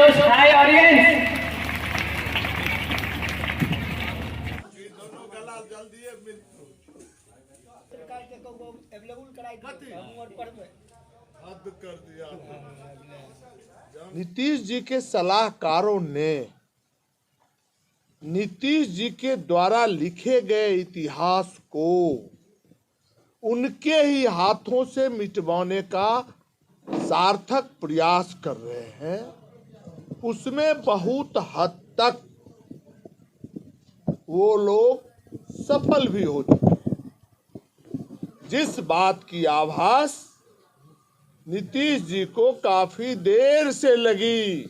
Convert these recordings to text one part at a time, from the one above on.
जोश, हाय ऑडियंस। नीतीश जी के सलाहकारों ने नीतीश जी के द्वारा लिखे गए इतिहास को उनके ही हाथों से मिटवाने का सार्थक प्रयास कर रहे हैं। उसमें बहुत हद तक वो लोग सफल भी हो चुके हैं। जिस बात की आभास नीतीश जी को काफी देर से लगी,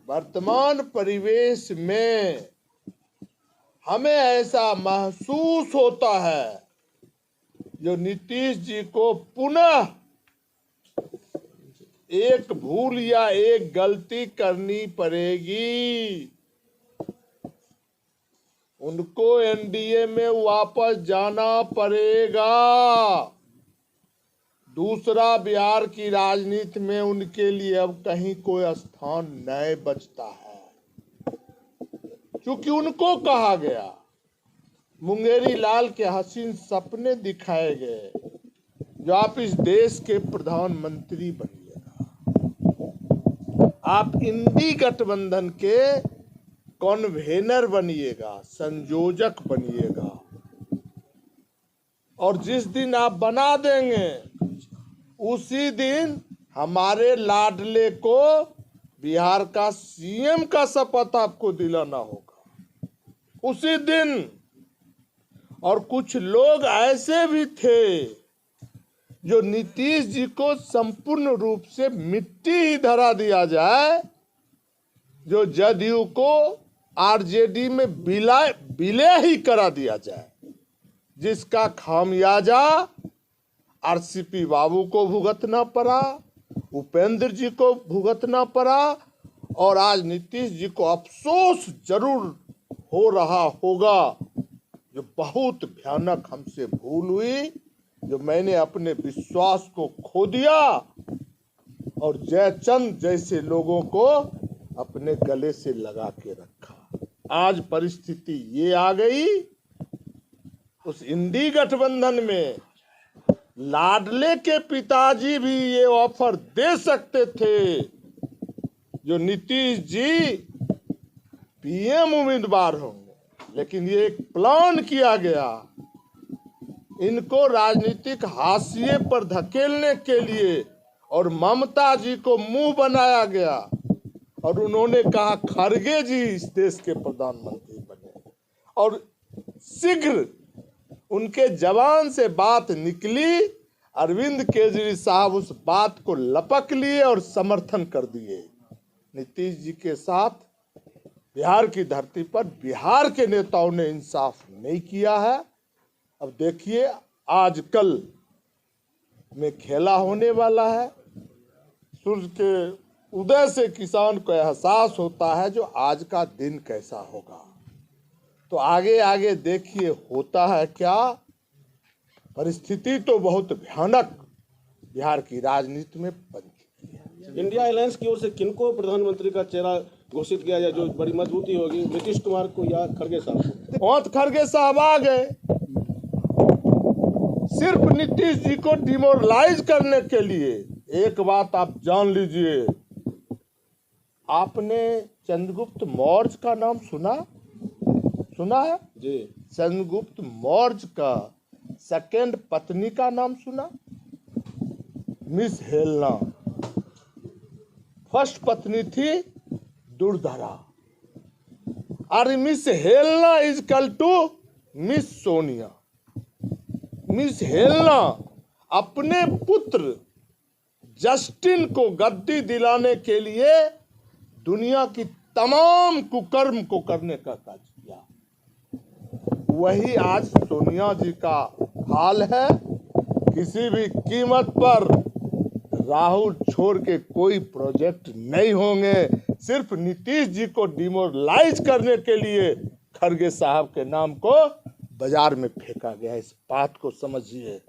वर्तमान परिवेश में हमें ऐसा महसूस होता है जो नीतीश जी को पुनः एक भूल या एक गलती करनी पड़ेगी। उनको एनडीए में वापस जाना पड़ेगा। दूसरा, बिहार की राजनीति में उनके लिए अब कहीं कोई स्थान नहीं बचता है, क्योंकि उनको कहा गया, मुंगेरी लाल के हसीन सपने दिखाए गए, जो आप इस देश के प्रधानमंत्री बनिएगा, आप इंडी गठबंधन के कन्वेनर बनिएगा, संयोजक बनिएगा, और जिस दिन आप बना देंगे उसी दिन हमारे लाडले को बिहार का सीएम का शपथ आपको दिलाना होगा उसी दिन। और कुछ लोग ऐसे भी थे जो नीतीश जी को संपूर्ण रूप से मिट्टी ही धरा दिया जाए, जो जदयू को आरजेडी में विलय ही करा दिया जाए, जिसका खामियाजा आरसीपी बाबू को भुगतना पड़ा, उपेंद्र जी को भुगतना पड़ा, और आज नीतीश जी को अफसोस जरूर हो रहा होगा। जो बहुत भयानक हमसे भूल हुई, जो मैंने अपने विश्वास को खो दिया और जयचंद जैसे लोगों को अपने गले से लगा के रखा। आज परिस्थिति ये आ गई, उस इंडी गठबंधन में लाडले के पिताजी भी ये ऑफर दे सकते थे, जो नीतीश जी पीएम उम्मीदवार होंगे, लेकिन ये एक प्लान किया गया इनको राजनीतिक हाशिए पर धकेलने के लिए, और ममता जी को मुंह बनाया गया और उन्होंने कहा खड़गे जी इस देश के प्रधानमंत्री बने, और शीघ्र उनके जवान से बात निकली, अरविंद केजरीवाल साहब उस बात को लपक लिए और समर्थन कर दिए। नीतीश जी के साथ बिहार की धरती पर बिहार के नेताओं ने इंसाफ नहीं किया है। अब देखिए आज कल में खेला होने वाला है। सूर्य के उदय से किसान को एहसास होता है जो आज का दिन कैसा होगा। तो आगे आगे देखिए होता है क्या। परिस्थिति तो बहुत भयानक बिहार की राजनीति में बन चुकी है। इंडिया अलायंस की ओर से किनको प्रधानमंत्री का चेहरा घोषित किया जाए जो बड़ी मजबूती होगी, नीतीश कुमार को या खड़गे साहब को? वहां खड़गे साहब आ गए, सिर्फ नीतीश जी को डिमोरलाइज करने के लिए। एक बात आप जान लीजिए, आपने चंद्रगुप्त मौर्य का नाम सुना है जी। चंद्रगुप्त मौर्य का सेकंड पत्नी का नाम सुना? Miss Helena. फर्स्ट पत्नी थी दुर्धरा, और miss Helena is equal to miss Sonia. Miss Helena अपने पुत्र जस्टिन को गद्दी दिलाने के लिए दुनिया की तमाम कुकर्म को करने का काज किया। वही आज सोनिया जी का हाल है। किसी भी कीमत पर राहुल छोड़ के कोई प्रोजेक्ट नहीं होंगे। सिर्फ नीतीश जी को डिमोरलाइज करने के लिए खड़गे साहब के नाम को बाजार में फेंका गया। इस बात को समझिए।